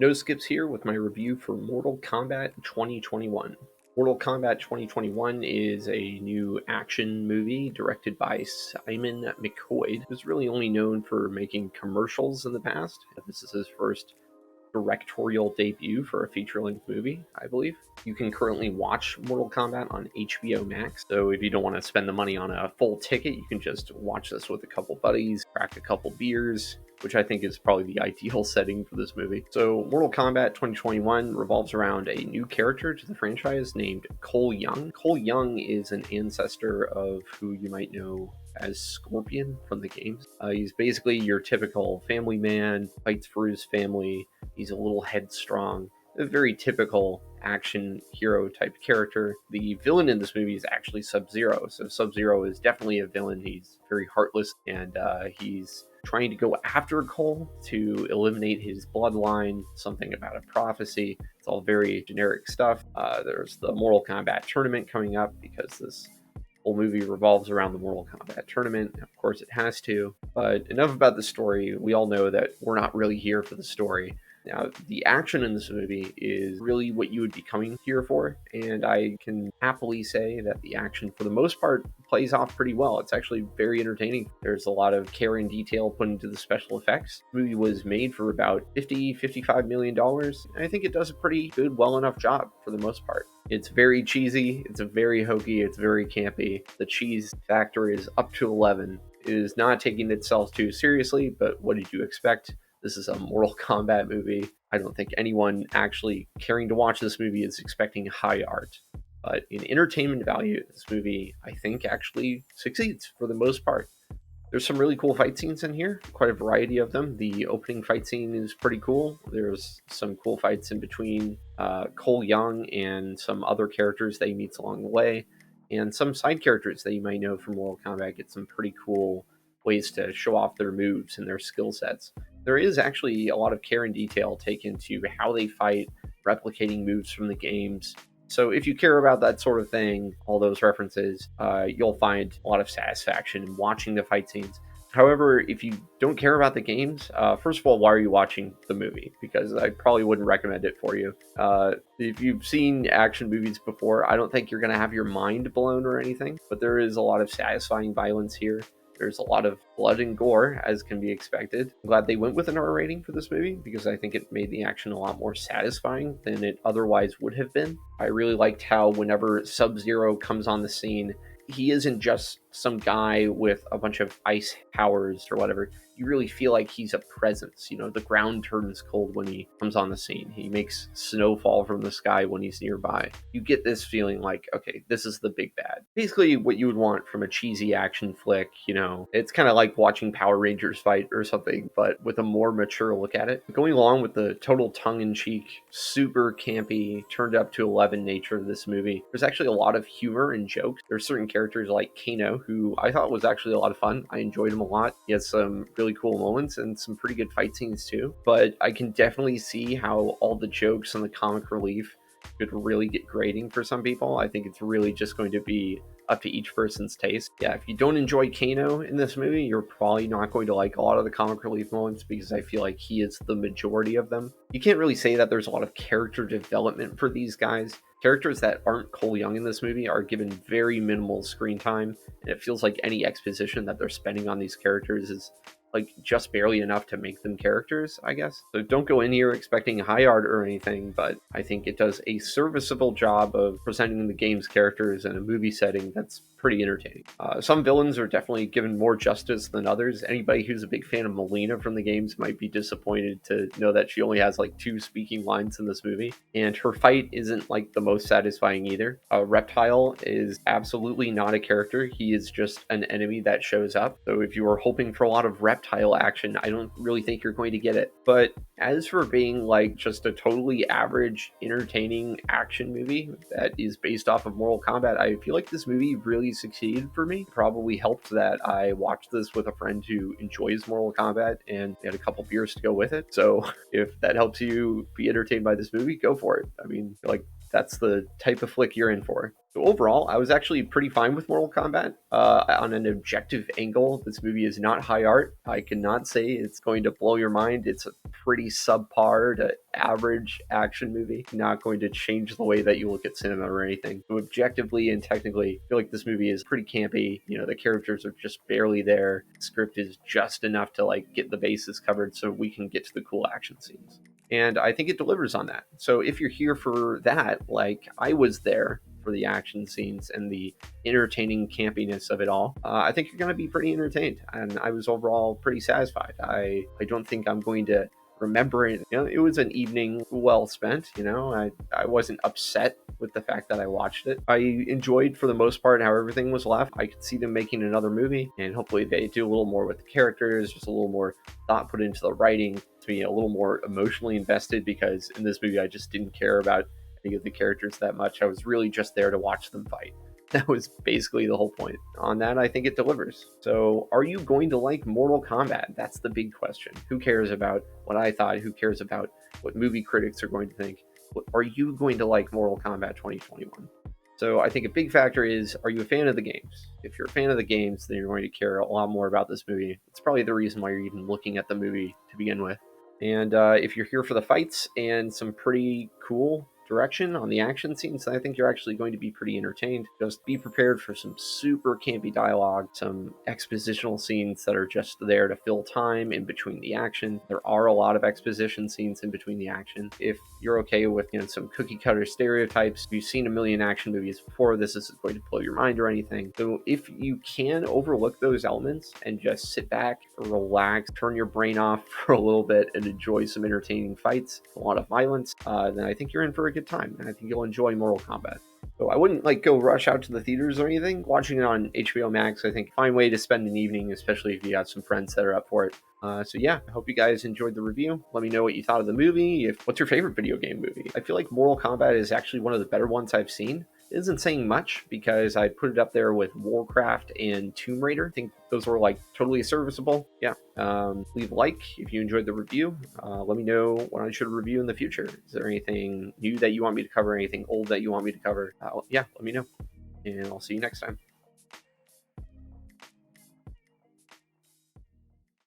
NoSkips here with my review for Mortal Kombat 2021. Mortal Kombat 2021 is a new action movie directed by Simon McCoy, who's really only known for making commercials in the past. This is his first directorial debut for a feature-length movie, I believe. You can currently watch Mortal Kombat on HBO Max, so if you don't want to spend the money on a full ticket, you can just watch this with a couple buddies, crack a couple beers, which I think is probably the ideal setting for this movie. So Mortal Kombat 2021 revolves around a new character to the franchise named Cole Young. Cole Young is an ancestor of who you might know as Scorpion from the games. He's basically your typical family man, fights for his family. He's a little headstrong, a very typical action hero type character. The villain in this movie is actually Sub-Zero. So Sub-Zero is definitely a villain. He's very heartless, and he's trying to go after Cole to eliminate his bloodline, something about a prophecy. It's all very generic stuff. There's the Mortal Kombat tournament coming up because this whole movie revolves around the Mortal Kombat tournament. Of course, it has to. But enough about the story. We all know that we're not really here for the story. Now, the action in this movie is really what you would be coming here for, and I can happily say that the action, for the most part, plays off pretty well. It's actually very entertaining. There's a lot of care and detail put into the special effects. The movie was made for about $55 million. I think it does a pretty good, well enough job for the most part. It's very cheesy, it's very hokey, it's very campy. The cheese factor is up to 11. It is not taking itself too seriously, but what did you expect? This is a Mortal Kombat movie. I don't think anyone actually caring to watch this movie is expecting high art. But in entertainment value, this movie, I think, actually succeeds for the most part. There's some really cool fight scenes in here, quite a variety of them. The opening fight scene is pretty cool. There's some cool fights in between Cole Young and some other characters that he meets along the way. And some side characters that you might know from Mortal Kombat get some pretty cool ways to show off their moves and their skill sets. There is actually a lot of care and detail taken to how they fight, replicating moves from the games. So if you care about that sort of thing, all those references, you'll find a lot of satisfaction in watching the fight scenes. However, if you don't care about the games, first of all, why are you watching the movie? Because I probably wouldn't recommend it for you. If you've seen action movies before, I don't think you're going to have your mind blown or anything, but there is a lot of satisfying violence here. There's a lot of blood and gore, as can be expected. I'm glad they went with an R rating for this movie because I think it made the action a lot more satisfying than it otherwise would have been. I really liked how whenever Sub-Zero comes on the scene, he isn't just some guy with a bunch of ice powers or whatever. You really feel like he's a presence. You know, the ground turns cold when he comes on the scene. He makes snow fall from the sky when he's nearby. You get this feeling like, okay, this is the big bad. Basically what you would want from a cheesy action flick, you know. It's kind of like watching Power Rangers fight or something, but with a more mature look at it. Going along with the total tongue-in-cheek, super campy, turned up to 11 nature of this movie, there's actually a lot of humor and jokes. There's certain characters like Kano, who I thought was actually a lot of fun. I enjoyed him a lot. He has some really cool moments and some pretty good fight scenes too. But I can definitely see how all the jokes and the comic relief could really get grating for some people. I think it's really just going to be up to each person's taste. Yeah, if you don't enjoy Kano in this movie, you're probably not going to like a lot of the comic relief moments because I feel like he is the majority of them. You can't really say that there's a lot of character development for these guys. Characters that aren't Cole Young in this movie are given very minimal screen time, and it feels like any exposition that they're spending on these characters is like just barely enough to make them characters, I guess. So don't go in here expecting high art or anything, but I think it does a serviceable job of presenting the game's characters in a movie setting that's pretty entertaining. Some villains are definitely given more justice than others. Anybody who's a big fan of Melina from the games might be disappointed to know that she only has like 2 speaking lines in this movie, and her fight isn't like the most satisfying either. Reptile is absolutely not a character. He is just an enemy that shows up. So if you were hoping for a lot of Reptile action, I don't really think you're going to get it. But as for being like just a totally average, entertaining action movie that is based off of Mortal Kombat, I feel like this movie really succeeded for me. Probably helped that I watched this with a friend who enjoys Mortal Kombat and had a couple beers to go with it. So if that helps you be entertained by this movie, go for it. I mean, like, that's the type of flick you're in for. So overall, I was actually pretty fine with Mortal Kombat. On an objective angle, this movie is not high art. I cannot say it's going to blow your mind. It's a pretty subpar to average action movie. Not going to change the way that you look at cinema or anything. So objectively and technically, I feel like this movie is pretty campy. You know, the characters are just barely there. The script is just enough to like get the bases covered so we can get to the cool action scenes. And I think it delivers on that. So if you're here for that, like I was there for the action scenes and the entertaining campiness of it all, I think you're going to be pretty entertained. And I was overall pretty satisfied. I don't think I'm going to remember it. You know, it was an evening well spent. You know, I wasn't upset with the fact that I watched it. I enjoyed for the most part how everything was left. I could see them making another movie, and hopefully they do a little more with the characters, just a little more thought put into the writing to be a little more emotionally invested, because in this movie I just didn't care about any of the characters that much. I was really just there to watch them fight. That was basically the whole point. On that, I think it delivers. So are you going to like Mortal Kombat? That's the big question. Who cares about what I thought? Who cares about what movie critics are going to think? Are you going to like Mortal Kombat 2021? So I think a big factor is, are you a fan of the games? If you're a fan of the games, then you're going to care a lot more about this movie. It's probably the reason why you're even looking at the movie to begin with. And if you're here for the fights and some pretty cool direction on the action scenes, I think you're actually going to be pretty entertained. Just be prepared for some super campy dialogue, some expositional scenes that are just there to fill time in between the action. There are a lot of exposition scenes in between the action. If you're okay with, you know, some cookie cutter stereotypes, if you've seen a million action movies before, this isn't going to blow your mind or anything. So if you can overlook those elements and just sit back, relax, turn your brain off for a little bit and enjoy some entertaining fights, a lot of violence, then I think you're in for a good time, and I think you'll enjoy Mortal Kombat. So I wouldn't like go rush out to the theaters or anything. Watching it on HBO Max, I think, a fine way to spend an evening, especially if you got some friends that are up for it. So yeah, I hope you guys enjoyed the review. Let me know what you thought of the movie. What's your favorite video game movie? I feel like Mortal Kombat is actually one of the better ones I've seen. It isn't saying much because I put it up there with Warcraft and Tomb Raider. I think those were like totally serviceable. Yeah. Leave a like if you enjoyed the review. Let me know what I should review in the future. Is there anything new that you want me to cover? Anything old that you want me to cover? Yeah, let me know. And I'll see you next time.